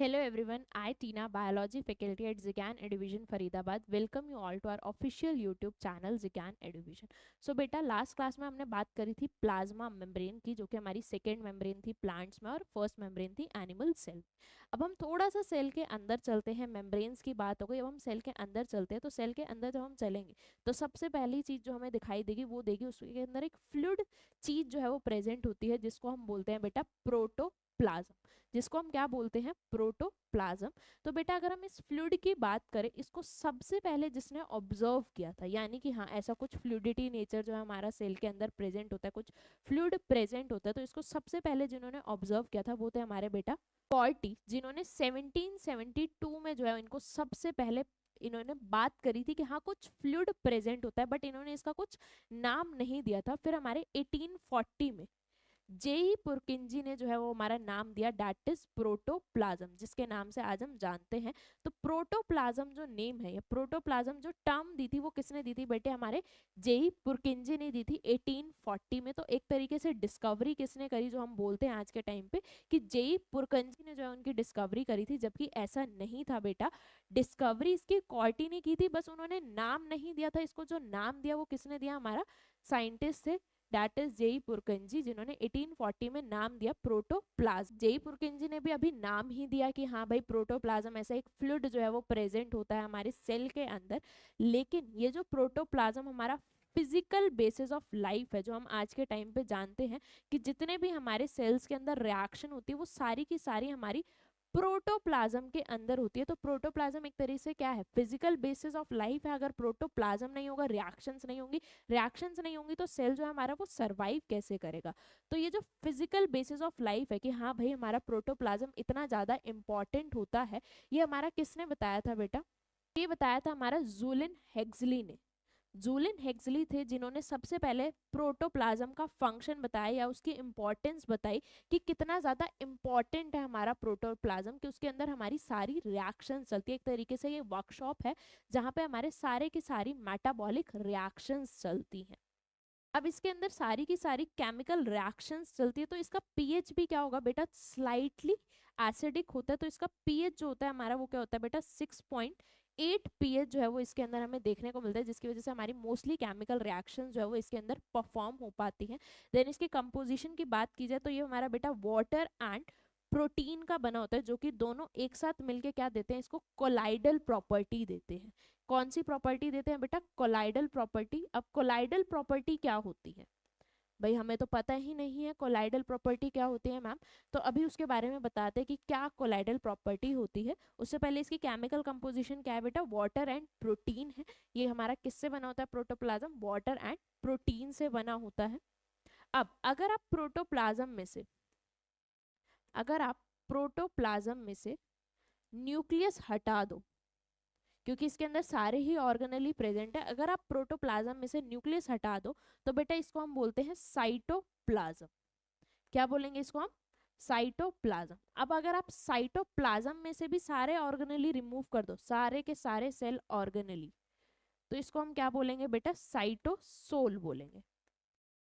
Hello everyone, I Tina, Biology faculty at Zigan Eduvision Faridabad. Welcome you all to our official YouTube channel Zigan Eduvision. So बेटा last class में हमने बात करी थी plasma membrane की, जो कि हमारी सेकेंड मेम्ब्रेन थी प्लांट्स में और फर्स्ट मेम्ब्रेन थी एनिमल सेल। अब हम थोड़ा सा सेल के अंदर चलते हैं। मेम्ब्रेन्स की बात हो गई, अब हम सेल के अंदर चलते हैं। तो सेल के अंदर जब हम चलेंगे तो सबसे पहली चीज जो हमें दिखाई देगी वो देगी उसके अंदर एक फ्लूइड चीज जो है वो प्रेजेंट होती है, जिसको हम बोलते हैं बेटा प्रोटोप्लाज्म। जिसको हम क्या बोलते हैं? प्रोटोप्लाज्म। तो बेटा अगर हम इस फ्लूइड की बात करें, इसको सबसे पहले जिसने ऑब्जर्व किया था, यानी कि हाँ ऐसा कुछ फ्लूइडिटी नेचर जो है हमारा सेल के अंदर प्रेजेंट होता है, कुछ फ्लूइड प्रेजेंट होता है, तो इसको सबसे पहले जिन्होंने ऑब्जर्व किया था वो थे हमारे बेटा कॉर्टी, जिन्होंने 1772 में जो है इनको सबसे पहले इन्होंने बात करी थी कि हाँ कुछ फ्लूइड प्रेजेंट होता है, बट इन्होंने इसका कुछ नाम नहीं दिया था। फिर हमारे 1840 में जेई पुरकिंजी ने जो है वो हमारा नाम दिया, डेट इज प्रोटोप्लाज्म, जिसके नाम से आज हम जानते हैं। तो प्रोटोप्लाज्म जो नेम है या प्रोटोप्लाज्म जो टर्म दी थी वो किसने दी थी बेटे? हमारे जेई पुरकिंजी ने दी थी 1840 में। तो एक तरीके से डिस्कवरी किसने करी, जो हम बोलते हैं आज के टाइम पे कि जेई पुरकिंजी ने जो है उनकी डिस्कवरी करी थी, जबकि ऐसा नहीं था बेटा। डिस्कवरी इसकी कॉर्टी ने की थी, बस उन्होंने नाम नहीं दिया था। इसको जो नाम दिया वो किसने दिया? हमारा साइंटिस्ट थे, दैट इज जेई पुरकिंजी, जिन्होंने 1840 में नाम दिया प्रोटोप्लाज्म। जेई पुरकिंजी ने भी अभी नाम ही दिया कि हाँ भाई प्रोटोप्लाज्म ऐसा एक फ्लूइड जो है वो प्रेजेंट होता है हमारे सेल के अंदर। लेकिन ये जो प्रोटोप्लाज्म हमारा फिजिकल बेसिस ऑफ लाइफ है, जो हम आज के टाइम पे जानते हैं कि जितने भी हमारे सेल्स के अंदर रिएक्शन होती है वो सारी की सारी हमारी प्रोटोप्लाज्म के अंदर होती है। तो प्रोटोप्लाज्म एक तरीके से क्या है? फिजिकल बेसिस ऑफ लाइफ है। अगर प्रोटोप्लाज्म नहीं होगा, रिएक्शंस नहीं होंगी, रिएक्शंस नहीं होंगी तो सेल जो है हमारा वो सरवाइव कैसे करेगा? तो ये जो फिजिकल बेसिस ऑफ लाइफ है कि हाँ भाई हमारा प्रोटोप्लाज्म इतना ज्यादा इंपॉर्टेंट होता है, ये हमारा किसने बताया था बेटा? ये बताया था हमारा जूलिन हेक्सली ने। जूलिन हेक्सली थे जिन्होंने सबसे पहले प्रोटोप्लाज्म का फंक्शन बताया या उसकी इंपॉर्टेंस बताई कि कितना ज़्यादा इंपॉर्टेंट है हमारा प्रोटोप्लाज्म, कि उसके अंदर हमारी सारी रिएक्शन चलती है। एक तरीके से ये वर्कशॉप है जहाँ पे हमारे सारे की सारी मेटाबॉलिक रिएक्शंस चलती हैं। अब इसके अंदर सारी की सारी केमिकल रिएक्शंस चलती है, तो इसका पीएच भी क्या होगा बेटा? स्लाइटली एसिडिक होता है। तो इसका पीएच जो होता है हमारा वो क्या होता है बेटा? 6.8 पीएच जो है वो इसके अंदर हमें देखने को मिलता है, जिसकी वजह से हमारी मोस्टली केमिकल रिएक्शन जो है वो इसके अंदर परफॉर्म हो पाती है। देन इसकी कंपोजिशन की बात की जाए तो ये हमारा बेटा वाटर एंड प्रोटीन का बना होता है, जो कि दोनों एक साथ मिलके क्या देते हैं? इसको कोलाइडल प्रॉपर्टी देते हैं। कौन सी प्रॉपर्टी देते हैं बेटा? Colloidal property. अब कोलाइडल प्रॉपर्टी क्या होती है भाई? हमें तो पता ही नहीं है कोलाइडल प्रॉपर्टी क्या होती है मैम। तो अभी उसके बारे में बताते हैं कि क्या कोलाइडल प्रॉपर्टी होती है। उससे पहले इसकी केमिकल कंपोजिशन क्या है बेटा? वाटर एंड प्रोटीन है। ये हमारा किससे बना होता है प्रोटोप्लाज्म? वाटर एंड प्रोटीन से बना होता है। अब अगर आप प्रोटोप्लाज्म में से न्यूक्लियस हटा दो, क्योंकि इसके अंदर सारे ही ऑर्गेनेली प्रेजेंट है, अगर आप प्रोटोप्लाज्म में से न्यूक्लियस हटा दो तो बेटा इसको हम बोलते हैं साइटोप्लाज्म। क्या बोलेंगे इसको हम? साइटोप्लाज्म। अब अगर आप साइटोप्लाज्म में से भी सारे ऑर्गेनेली रिमूव कर दो, सारे के सारे सेल ऑर्गेनेली, तो इसको हम क्या बोलेंगे बेटा? साइटोसोल बोलेंगे।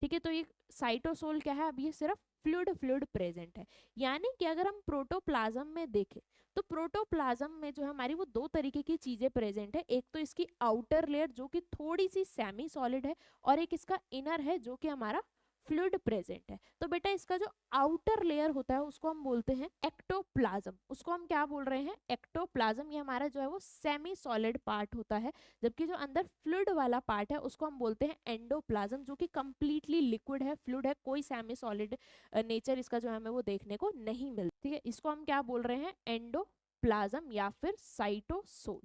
ठीक है, तो ये साइटोसोल क्या है? अब ये सिर्फ फ्लूइड फ्लूइड प्रेजेंट है। यानी कि अगर हम प्रोटोप्लाज्म में देखें तो प्रोटोप्लाज्म में जो है हमारी वो दो तरीके की चीजें प्रेजेंट है। एक तो इसकी आउटर लेयर जो कि थोड़ी सी सेमी सॉलिड है, और एक इसका इनर है जो कि हमारा फ्लूइड प्रेजेंट है। तो बेटा इसका जो आउटर लेयर होता है उसको हम बोलते हैं एक्टोप्लाज्म। उसको हम क्या बोल रहे हैं? एक्टोप्लाज्म। ये हमारा जो है वो सेमी सॉलिड पार्ट होता है, जबकि जो अंदर फ्लूइड वाला पार्ट है उसको हम बोलते हैं एंडोप्लाज्म, जो कि कंप्लीटली लिक्विड है, फ्लूइड है, कोई सेमी सॉलिड नेचर इसका जो है हमें वो देखने को नहीं मिलती। ठीक है, इसको हम क्या बोल रहे हैं? एंडोप्लाज्म या फिर साइटोसोल।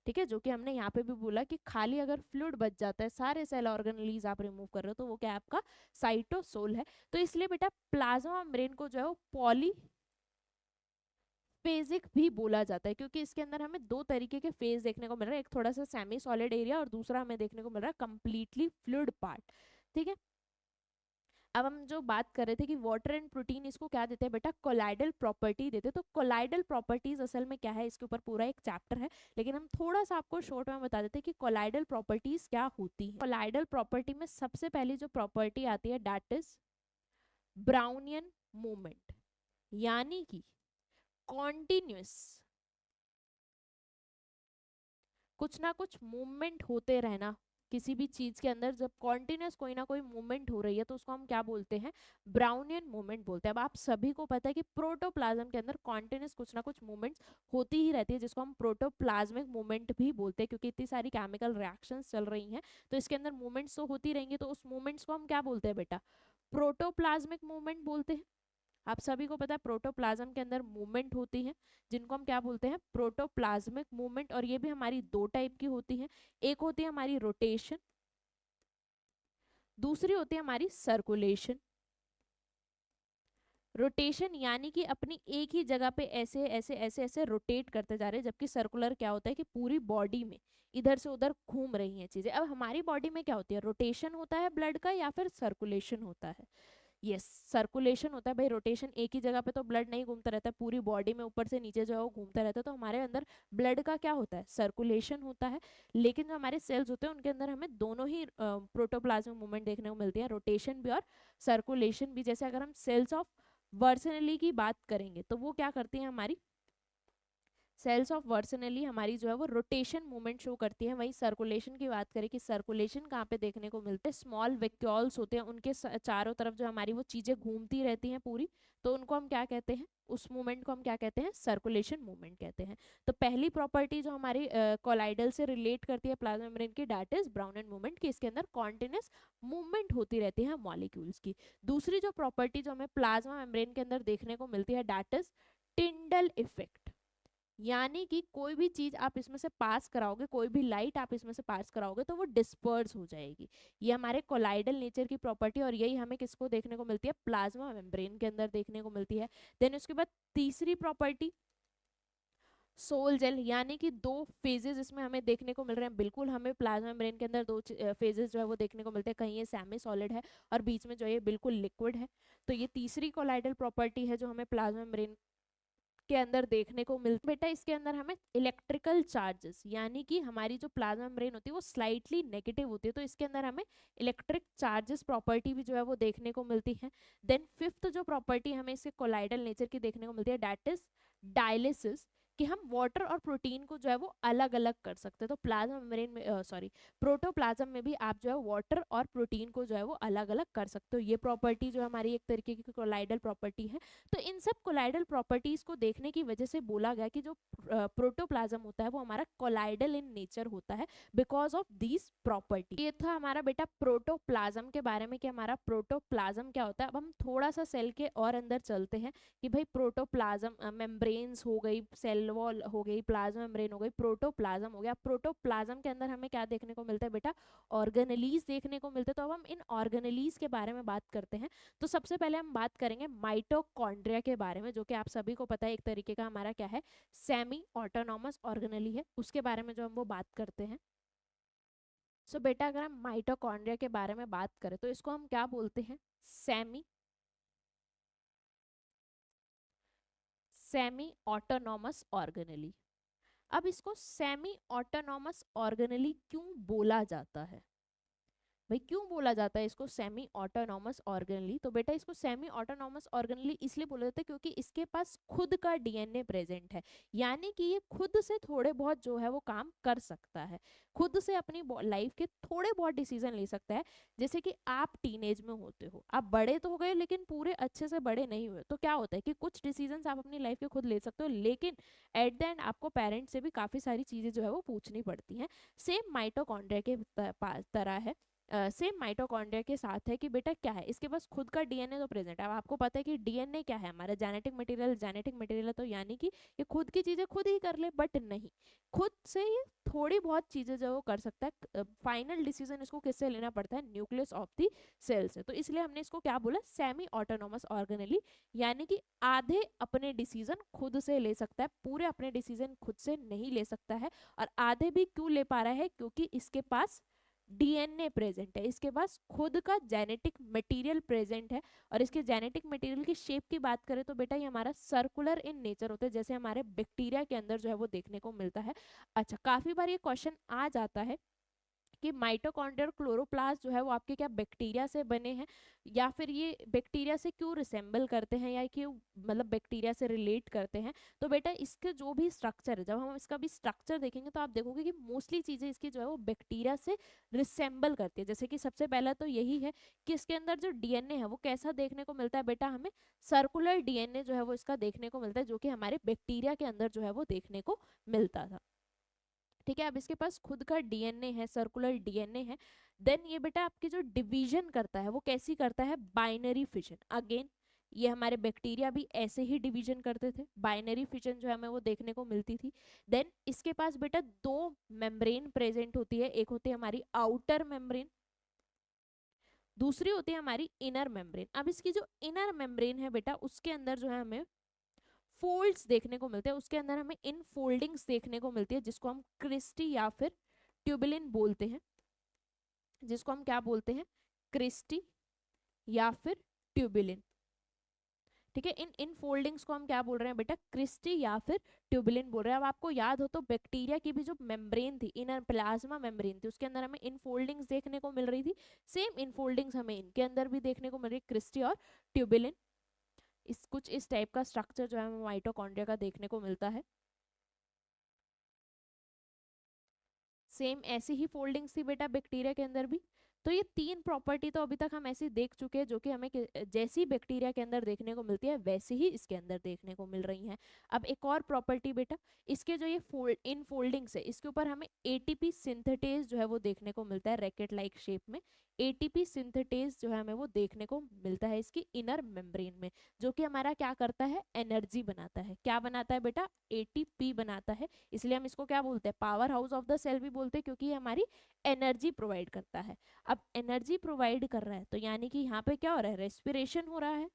ठीक है, जो कि हमने यहाँ पे भी बोला कि खाली अगर फ्लूइड बच जाता है, सारे सेल ऑर्गेनेलीज आप रिमूव कर रहे हो, तो वो क्या है? आपका साइटोसोल है। तो इसलिए बेटा प्लाज्मा मेम्ब्रेन को जो है वो पॉली फेजिक भी बोला जाता है, क्योंकि इसके अंदर हमें दो तरीके के फेज देखने को मिल रहा है। एक थोड़ा सा सेमी सॉलिड एरिया और दूसरा हमें देखने को मिल रहा है कंप्लीटली फ्लूइड पार्ट। ठीक है, अब हम जो बात कर रहे थे कि वाटर एंड प्रोटीन इसको क्या देते हैं बेटा? कोलाइडल प्रॉपर्टी देते हैं। तो कोलाइडल प्रॉपर्टीज असल में क्या है, इसके ऊपर पूरा एक चैप्टर है, लेकिन हम थोड़ा सा आपको शॉर्ट में बता देते हैं कि कोलाइडल प्रॉपर्टीज क्या होती है। कोलाइडल प्रॉपर्टी में सबसे पहली जो प्रॉपर्टी आती है दैट इज ब्राउनियन मूवमेंट, यानी कि कॉन्टिन्यूस कुछ ना कुछ मूवमेंट होते रहना किसी भी चीज के अंदर, जब कॉन्टिन्यूस कोई ना कोई मूवमेंट हो रही है तो उसको हम क्या बोलते हैं, ब्राउनियन मूवमेंट बोलते हैं। अब आप सभी को पता है कि प्रोटोप्लाज्म के अंदर कॉन्टिन्यूस कुछ ना कुछ मूवमेंट्स होती ही रहती है, जिसको हम प्रोटोप्लाज्मिक मूवमेंट भी बोलते हैं, क्योंकि इतनी सारी केमिकल रिएक्शंस चल रही हैं तो इसके अंदर मूवमेंट्स तो होती रहेंगी, तो उस मूवमेंट्स को हम क्या बोलते हैं बेटा, प्रोटोप्लाज्मिक मूवमेंट बोलते हैं। आप सभी को पता है प्रोटोप्लाज्म के अंदर मूवमेंट होती है जिनको हम क्या बोलते हैं, प्रोटोप्लाज्मिक मूवमेंट, और ये भी हमारी दो टाइप की होती है। एक होती है हमारी रोटेशन, दूसरी होती है हमारी सर्कुलेशन। रोटेशन यानी कि अपनी एक ही जगह पे ऐसे ऐसे ऐसे ऐसे रोटेट करते जा रहे हैं, जबकि सर्कुलर क्या होता है कि पूरी बॉडी में इधर से उधर घूम रही हैं चीजें। अब हमारी बॉडी में क्या होती है, रोटेशन होता है ब्लड का या फिर सर्कुलेशन होता है, यस सर्कुलेशन होता है भाई। रोटेशन एक ही जगह पे तो ब्लड नहीं घूमता रहता है, पूरी बॉडी में ऊपर से नीचे जो है वो घूमता रहता है, तो हमारे अंदर ब्लड का क्या होता है, सर्कुलेशन होता है। लेकिन जो हमारे सेल्स होते हैं उनके अंदर हमें दोनों ही प्रोटोप्लाज्मिक मूवमेंट देखने को मिलती है, रोटेशन भी और सर्कुलेशन भी। जैसे अगर हम सेल्स ऑफ वर्सनली की बात करेंगे तो वो क्या करती है, हमारी सेल्स ऑफ वर्सनली हमारी जो है वो रोटेशन मूवमेंट शो करती है। वहीं सर्कुलेशन की बात करें कि सर्कुलेशन कहाँ पे देखने को मिलते हैं, स्मॉल वेक्यूल्स होते हैं उनके चारों तरफ जो हमारी वो चीजें घूमती रहती हैं पूरी, तो उनको हम क्या कहते हैं, उस मूवमेंट को हम क्या कहते हैं, सर्कुलेशन मूवमेंट कहते हैं। तो पहली प्रॉपर्टी जो हमारी कोलाइडल से रिलेट करती है प्लाज्मा मेम्ब्रेन की, दैट इज ब्राउनन मूवमेंट, कि इसके अंदर कॉन्टिन्यूस मूवमेंट होती रहती है मॉलिक्यूल्स की। दूसरी जो प्रॉपर्टी जो हमें प्लाज्मा मेम्ब्रेन के अंदर देखने को मिलती है, दैट इज टिंडल इफेक्ट, यानी कि कोई भी चीज आप इसमें से पास कराओगे, कोई भी लाइट आप इसमें से पास कराओगे तो वो डिस्पर्स हो जाएगी। ये हमारे कोलाइडल नेचर की प्रॉपर्टी, और यही हमें किसको देखने को मिलती है, प्लाज्मा मेम्ब्रेन के अंदर देखने को मिलती है। देन उसके बाद तीसरी प्रॉपर्टी सोल जेल, यानी कि दो फेजेस इसमें हमें देखने को मिल रहे हैं। बिल्कुल हमें प्लाज्मा मेम्ब्रेन के अंदर दो फेजेस जो है वो देखने को मिलते हैं, कहीं ये सेमी सॉलिड है और बीच में जो है ये बिल्कुल लिक्विड है। तो ये तीसरी कोलाइडल प्रॉपर्टी है जो हमें प्लाज्मा मेम्ब्रेन के अंदर देखने को मिलती है। बेटा इसके अंदर हमें इलेक्ट्रिकल चार्जेस, यानी कि हमारी जो प्लाज्मा मेम्ब्रेन होती है वो स्लाइटली नेगेटिव होती है, तो इसके अंदर हमें इलेक्ट्रिक चार्जेस प्रॉपर्टी भी जो है वो देखने को मिलती है। देन फिफ्थ जो प्रॉपर्टी हमें इसके कोलाइडल नेचर की देखने को मिलती है, दैट इज डायलिसिस, कि हम वाटर और प्रोटीन को जो है वो अलग अलग कर सकते हैं। तो प्लाज्मा मेम्ब्रेन में सॉरी प्रोटोप्लाज्म में भी आप जो है वाटर और प्रोटीन को जो है वो अलग अलग कर सकते हो। ये प्रॉपर्टी जो हमारी एक तरीके की कोलाइडल प्रॉपर्टी है। तो इन सब कोलाइडल प्रॉपर्टीज को देखने की वजह से बोला गया कि जो प्रोटोप्लाज्म होता है वो हमारा कोलाइडल इन नेचर होता है बिकॉज ऑफ दीज प्रॉपर्टी। ये था हमारा बेटा प्रोटोप्लाज्म के बारे में कि हमारा प्रोटोप्लाज्म क्या होता है। अब हम थोड़ा सा सेल के और अंदर चलते हैं कि भाई प्रोटोप्लाज्म मेम्ब्रेन्स हो गई, सेल वॉल हो गई, प्लाज्मा मेम्ब्रेन हो गई, प्रोटोप्लाज्म हो गया। प्रोटोप्लाज्म के अंदर हमें क्या देखने को मिलता है बेटा, ऑर्गेनेलीज देखने को मिलते हैं। तो अब हम इन ऑर्गेनेलीज के बारे में बात करते हैं। तो सबसे पहले हम बात करेंगे माइटोकॉन्ड्रिया के बारे में, जो कि आप सभी को पता है एक तरीके का हमारा क्या है, सेमी ऑटोनॉमस ऑर्गेनेली है, उसके बारे में जो हम वो बात करते हैं। सो बेटा अगर हम माइटोकॉन्ड्रिया के बारे में बात करें तो इसको हम क्या बोलते हैं, सेमी ऑटोनॉमस ऑर्गेनेली। अब इसको सेमी ऑटोनॉमस ऑर्गेनेली क्यों बोला जाता है, भाई क्यों बोला जाता है इसको सेमी ऑटोनॉमस ऑर्गेनली। तो बेटा इसको सेमी ऑटोनॉमस ऑर्गेनली इसलिए बोला जाता है क्योंकि इसके पास खुद का डीएनए प्रेजेंट है, यानी कि ये खुद से थोड़े बहुत जो है वो काम कर सकता है, खुद से अपनी लाइफ के थोड़े बहुत डिसीजन ले सकता है। जैसे कि आप टीनेज में होते हो, आप बड़े तो हो गए लेकिन पूरे अच्छे से बड़े नहीं हुए, तो क्या होता है कि कुछ डिसीजन आप अपनी लाइफ के खुद ले सकते हो, लेकिन एट द एंड आपको पेरेंट्स से भी काफी सारी चीजें जो है वो पूछनी पड़ती हैं। सेम माइटोकॉन्ड्रिया के तरह है, सेम माइटोकॉन्ड्रिया के साथ है कि बेटा क्या है, इसके पास खुद का डीएनए तो प्रेजेंट है। अब आपको पता है कि डीएनए क्या है, हमारा जेनेटिक मटेरियल है, तो यानी कि ये खुद की चीजें खुद ही कर ले, बट नहीं, खुद से ये थोड़ी बहुत चीजें जो वो कर सकता है। फाइनल डिसीजन इसको किससे लेना पड़ता है, न्यूक्लियस ऑफ द सेल से। तो इसलिए हमने इसको क्या बोला, सेमी ऑटोनोमस ऑर्गेनेली, यानी कि आधे अपने डिसीजन खुद से ले सकता है, पूरे अपने डिसीजन खुद से नहीं ले सकता है। और आधे भी क्यों ले पा रहा है, क्योंकि इसके पास डीएनए प्रेजेंट है, इसके पास खुद का जेनेटिक मटेरियल प्रेजेंट है। और इसके जेनेटिक मटेरियल की शेप की बात करें तो बेटा ये हमारा सर्कुलर इन नेचर होता है, जैसे हमारे बैक्टीरिया के अंदर जो है वो देखने को मिलता है। अच्छा, काफी बार ये क्वेश्चन आ जाता है कि माइटोकॉन्ड्रिया और क्लोरोप्लास्ट जो है वो आपके क्या बैक्टीरिया से बने हैं, या फिर ये बैक्टीरिया से क्यों रिसेंबल करते हैं या क्यों मतलब बैक्टीरिया से रिलेट करते हैं। तो बेटा इसके जो भी स्ट्रक्चर है, जब हम इसका भी स्ट्रक्चर देखेंगे तो आप देखोगे कि मोस्टली चीजें इसकी जो है वो बैक्टीरिया से रिसेंबल करती है। जैसे कि सबसे पहला तो यही है कि इसके अंदर जो डीएनए है वो कैसा देखने को मिलता है बेटा, हमें सर्कुलर डीएनए जो है वो इसका देखने को मिलता है, जो कि हमारे बैक्टीरिया के अंदर जो है वो देखने को मिलता था। ठीक है, अब इसके पास खुद का डीएनए है, सर्कुलर डीएनए है। देन ये बेटा आपकी जो डिवीजन करता है वो कैसी करता है, बाइनरी फिशन। अगेन ये हमारे बैक्टीरिया भी ऐसे ही डिवीजन करते थे, बाइनरी फिशन जो है हमें वो देखने को मिलती थी। देन इसके पास बेटा दो मेम्ब्रेन प्रेजेंट होती है, एक होती है हमारी आउटर मेम्ब्रेन, दूसरी होती है हमारी इनर मेम्ब्रेन। अब इसकी जो इनर मेम्ब्रेन है बेटा उसके अंदर जो है हमें फोल्ड्स देखने को मिलते हैं, उसके अंदर हमें इन फोल्डिंग्स देखने को मिलती है, जिसको हम क्रिस्टी या फिर ट्यूबुलिन बोलते हैं, जिसको हम क्या बोलते हैं, क्रिस्टी या फिर ट्यूबुलिन। ठीक है, इन इन फोल्डिंग्स को हम क्या बोल रहे हैं बेटा, क्रिस्टी या फिर ट्यूबुलिन बोल रहे हैं। अब आपको याद हो तो बैक्टीरिया की भी जो मेम्ब्रेन थी, इनर प्लाज्मा मेम्ब्रेन थी, उसके अंदर हमें इन फोल्डिंग्स देखने को मिल रही थी, सेम इन फोल्डिंग्स हमें इनके अंदर भी देखने को मिल रही है, क्रिस्टी और ट्यूबुलिन। इस कुछ इस टाइप का स्ट्रक्चर जो है हमें माइटोकॉन्ड्रिया का देखने को मिलता है। सेम ऐसी ही फोल्डिंग्स थी बेटा बैक्टीरिया के अंदर भी। तो ये तीन प्रॉपर्टी तो अभी तक हम ऐसी देख चुके हैं, जो कि हमें जैसी बैक्टीरिया के अंदर देखने को मिलती है वैसे ही इसके अंदर देखने को मिल रही हैं। अब एक और प्रॉपर्टी बेटा, इसके जो ये इन फोल्डिंग्स है इसके ऊपर हमें एटीपी सिंथेटेज जो है वो देखने को मिलता है, रैकेट लाइक शेप में। एटीपी सिंथेटेज जो है हमें वो देखने को मिलता है इसकी इनर मेम्ब्रेन में, जो कि हमारा क्या करता है, एनर्जी बनाता है। क्या बनाता है बेटा, एटीपी बनाता है। इसलिए हम इसको क्या बोलते हैं, power house of the cell भी बोलते हैं, क्योंकि ये हमारी एनर्जी प्रोवाइड करता है। अब एनर्जी प्रोवाइड कर रहा है तो यानी कि यहाँ पे क्या हो रहा है, रेस्पिरेशन हो रहा है।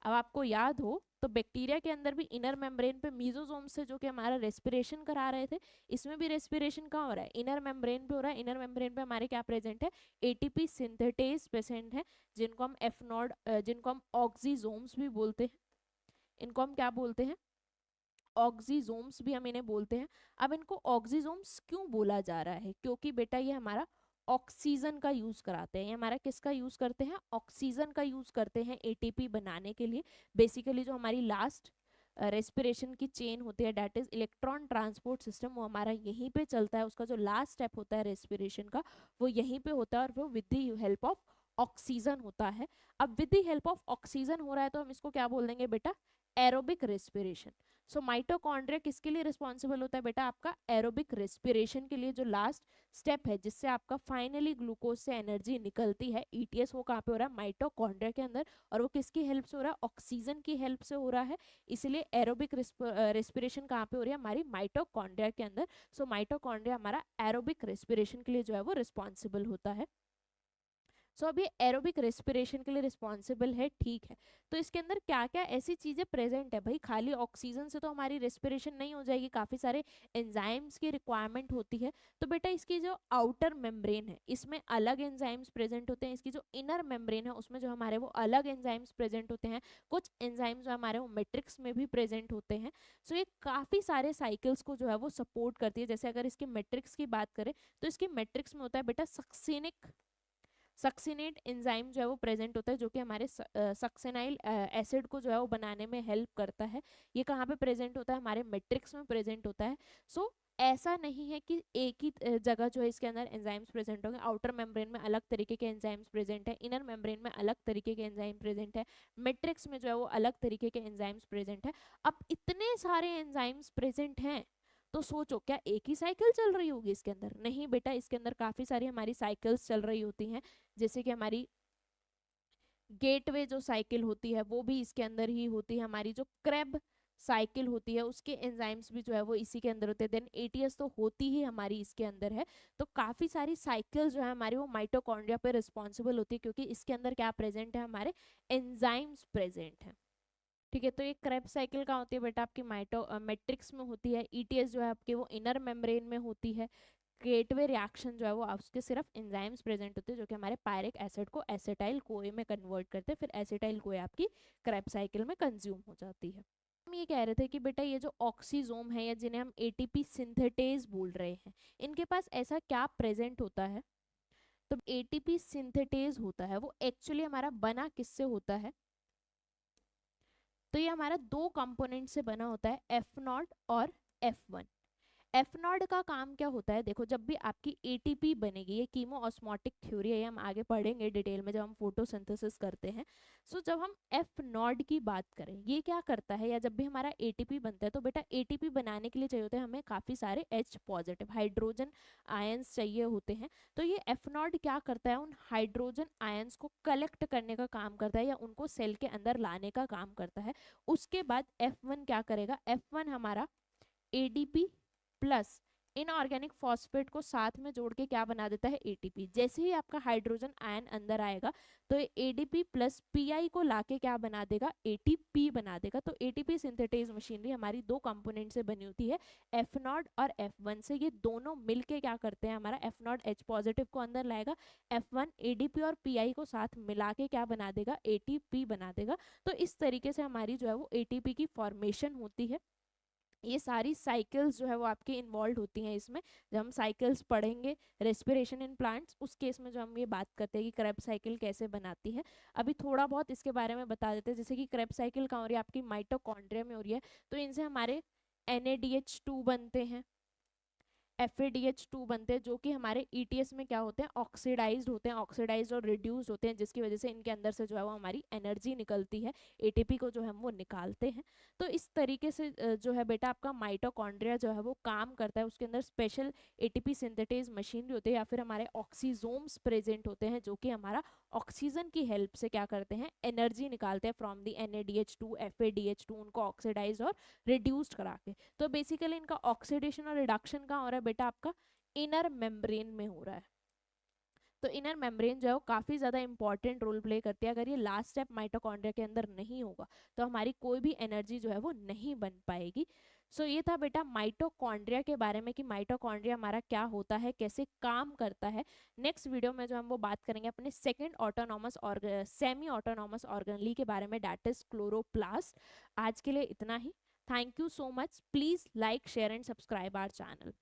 अब आपको याद हो तो बैक्टीरिया के अंदर भी इनर मेम्ब्रेन पे मीजोसोम से जो कि हमारा रेस्पिरेशन करा रहे थे, इसमें भी रेस्पिरेशन कहाँ हो रहा है, इनर मेम्ब्रेन पे हो रहा है। इनर मेम्ब्रेन पे हमारे क्या प्रेजेंट है, एटीपी सिंथेटेज प्रेजेंट है, जिनको हम एफ नॉड, जिनको हम ऑक्सीजोम्स भी बोलते हैं। इनको हम क्या बोलते हैं, ऑक्सीजोम्स भी हम इन्हें बोलते हैं। अब इनको ऑक्सीजोम्स क्यों बोला जा रहा है, क्योंकि बेटा ये हमारा ऑक्सीजन का यूज कराते हैं। ये हमारा किसका यूज करते हैं, ऑक्सीजन का यूज करते हैं एटीपी बनाने के लिए। बेसिकली जो हमारी लास्ट रेस्पिरेशन की चेन होती है, that is electron transport system, वो हमारा यहीं पे चलता है। उसका जो लास्ट स्टेप होता है रेस्पिरेशन का वो यहीं पे होता है, और वो with the help of oxygen होता है। अब with the help of oxygen हो रहा है तो हम इसको क्या बोल देंगे बेटा, एरोबिक रेस्पिरेशन। सो माइटोकॉन्ड्रिया किसके लिए रिस्पॉन्सिबल होता है बेटा, आपका एरोबिक रेस्पिरेशन के लिए। जो लास्ट स्टेप है जिससे आपका फाइनली ग्लूकोज से एनर्जी निकलती है, ईटीएस, वो कहाँ पे हो रहा है, माइटोकॉन्ड्रिया के अंदर। और वो किसकी हेल्प से हो रहा है, ऑक्सीजन की हेल्प से हो रहा है। इसलिए एरोबिक रेस्पिरेशन कहाँ पे हो रही है, हमारी माइटोकॉन्ड्रिया के अंदर। सो माइटोकॉन्ड्रिया हमारा एरोबिक रेस्पिरेशन के लिए जो है वो रिस्पॉन्सिबल होता है। सो अब ये एरोबिक रेस्पिरेशन के लिए रिस्पॉन्सिबल है, ठीक है। तो इसके अंदर क्या क्या ऐसी चीजें प्रेजेंट है भाई, खाली ऑक्सीजन से तो हमारी रेस्पिरेशन नहीं हो जाएगी, काफी सारे एंजाइम्स की रिक्वायरमेंट होती है। तो बेटा इसकी जो आउटर मेम्ब्रेन है इसमें अलग एंजाइम्स प्रेजेंट होते हैं, इसकी जो इनर मेम्ब्रेन है उसमें जो हमारे वो अलग एंजाइम्स प्रेजेंट होते हैं। कुछ एंजाइम्स जो हमारे वो मैट्रिक्स में भी प्रेजेंट होते हैं। सो ये काफी सारे साइकिल्स को जो है वो सपोर्ट करती है। जैसे अगर इसके मैट्रिक्स की बात करें तो इसके मैट्रिक्स में होता है बेटा सक्सिनेट एंजाइम जो है वो प्रेजेंट होता है, जो कि हमारे सक्सेनाइल एसिड को जो है वो बनाने में हेल्प करता है। ये कहाँ पे प्रेजेंट होता है, हमारे मैट्रिक्स में प्रेजेंट होता है। सो ऐसा नहीं है कि एक ही जगह जो है इसके अंदर एंजाइम्स प्रेजेंट होंगे। आउटर मेम्ब्रेन में अलग तरीके के एंजाइम्स प्रेजेंट है, इनर मेम्ब्रेन में अलग तरीके के एंजाइम प्रेजेंट है, मैट्रिक्स में जो है वो अलग तरीके के एंजाइम्स प्रेजेंट है। अब इतने सारे एंजाइम्स प्रेजेंट हैं तो सोचो क्या एक ही साइकिल चल रही होगी इसके अंदर, नहीं बेटा, इसके अंदर काफी सारी हमारी साइकिल्स चल रही होती हैं। जैसे कि हमारी गेटवे जो साइकिल होती है वो भी इसके अंदर ही होती है, हमारी जो क्रेब साइकिल होती है उसके एंजाइम्स भी जो है वो इसी के अंदर होते हैं। देन एटीएस तो होती ही हमारी इसके अंदर है। तो काफी सारी साइकिल्स जो है हमारी वो माइटोकॉन्ड्रिया पे रिस्पॉन्सिबल होती है, क्योंकि इसके अंदर क्या प्रेजेंट है, हमारे एंजाइम्स प्रेजेंट है। ठीक है, तो ये क्रेब साइकिल कहाँ होती है बेटा, आपकी मैट्रिक्स में होती है। ईटीएस जो है आपके वो इनर मेम्ब्रेन में होती है। गेटवे रिएक्शन जो है वो उसके सिर्फ एंजाइम्स प्रेजेंट होते हैं, जो कि हमारे पायरिक एसिड को एसिटाइल कोए में कन्वर्ट करते हैं, फिर एसिटाइल कोए आपकी क्रेब साइकिल में कंज्यूम हो जाती है। हम ये कह रहे थे कि बेटा ये जो ऑक्सीजोम है या जिन्हें हम एटीपी सिंथेटेज बोल रहे हैं, इनके पास ऐसा क्या प्रेजेंट होता है? तो एटीपी सिंथेटेज होता है वो एक्चुअली हमारा बना किससे होता है? तो ये हमारा दो कंपोनेंट से बना होता है, एफ नॉट और एफ वन। एफ नॉट का काम क्या होता है? देखो, जब भी आपकी एटीपी बनेगी, ये कीमो ऑस्मोटिक थ्योरी है, ये हम आगे पढ़ेंगे डिटेल में जब हम फोटोसिंथेसिस करते हैं। सो जब हम एफ नॉट की बात करें, ये क्या करता है, या जब भी हमारा एटीपी बनता है, तो बेटा एटीपी बनाने के लिए चाहिए होते हैं हमें काफ़ी सारे H पॉजिटिव हाइड्रोजन आयंस चाहिए होते हैं। तो ये एफ नॉट क्या करता है, उन हाइड्रोजन आयंस को कलेक्ट करने का काम करता है या उनको सेल के अंदर लाने का काम करता है। उसके बाद एफ वन क्या करेगा? एफ वन हमारा एडीपी प्लस इनऑर्गेनिक फॉस्फेट को साथ में जोड़ के क्या बना देता है? एटीपी। जैसे ही आपका हाइड्रोजन आयन अंदर आएगा तो एडीपी प्लस पीआई को लाके क्या बना देगा? एटीपी बना देगा। तो एटीपी सिंथेटेज मशीनरी हमारी दो कंपोनेंट से बनी होती है, एफ नॉट और एफ वन से। ये दोनों मिलके क्या करते हैं? हमारा एफ नॉट H पॉजिटिव को अंदर लाएगा, एफ वन एडीपी और पीआई को साथ मिला के क्या बना देगा? एटीपी बना देगा। तो इस तरीके से हमारी जो है वो एटीपी की फॉर्मेशन होती है। ये सारी साइकिल्स जो है वो आपके इन्वॉल्व होती हैं इसमें। जब हम साइकिल्स पढ़ेंगे रेस्पिरेशन इन प्लांट्स, उस केस में जो हम ये बात करते हैं कि क्रेब्स साइकिल कैसे बनाती है, अभी थोड़ा बहुत इसके बारे में बता देते हैं। जैसे कि क्रेब्स साइकिल कहाँ हो रही है? आपकी माइटोकॉन्ड्रिया में हो रही है। तो इनसे हमारे NADH2 बनते हैं, FADH2 बनते हैं, जो कि हमारे ETS में क्या होते हैं? ऑक्सीडाइज्ड होते हैं, ऑक्सीडाइज्ड और रिड्यूस होते हैं, जिसकी वजह से इनके अंदर से जो है वो हमारी एनर्जी निकलती है, एटीपी को जो हम वो निकालते हैं। तो इस तरीके से जो है बेटा आपका माइटोकॉन्ड्रिया जो है वो काम करता है। उसके अंदर स्पेशल एटीपी सिंथेटेज मशीनरी होती है या फिर हमारे ऑक्सीजोम्स प्रेजेंट होते हैं, जो कि हमारा ऑक्सीजन की हेल्प से क्या करते हैं? एनर्जी निकालते हैं फ्रॉम दी NADH2 FADH2, उनको ऑक्सीडाइज और रिड्यूस्ड करा के। तो बेसिकली इनका ऑक्सीडेशन और रिडक्शन कहाँ हो रहा है बेटा? आपका इनर मेम्ब्रेन में हो रहा है। तो इनर मेम्ब्रेन जो है वो काफ़ी ज़्यादा इंपॉर्टेंट रोल प्ले करती है। अगर ये लास्ट स्टेप माइटोकॉन्ड्रिया के अंदर नहीं होगा तो हमारी कोई भी एनर्जी जो है वो नहीं बन पाएगी। सो ये था बेटा माइटोकॉन्ड्रिया के बारे में कि माइटोकॉन्ड्रिया हमारा क्या होता है, कैसे काम करता है। नेक्स्ट वीडियो में जो हम वो बात करेंगे अपने सेकंड ऑटोनॉमस और सेमी ऑटोनॉमस ऑर्गेनली के बारे में, दैट इज क्लोरोप्लास्ट। आज के लिए इतना ही। Thank you so much. Please like share and subscribe our channel.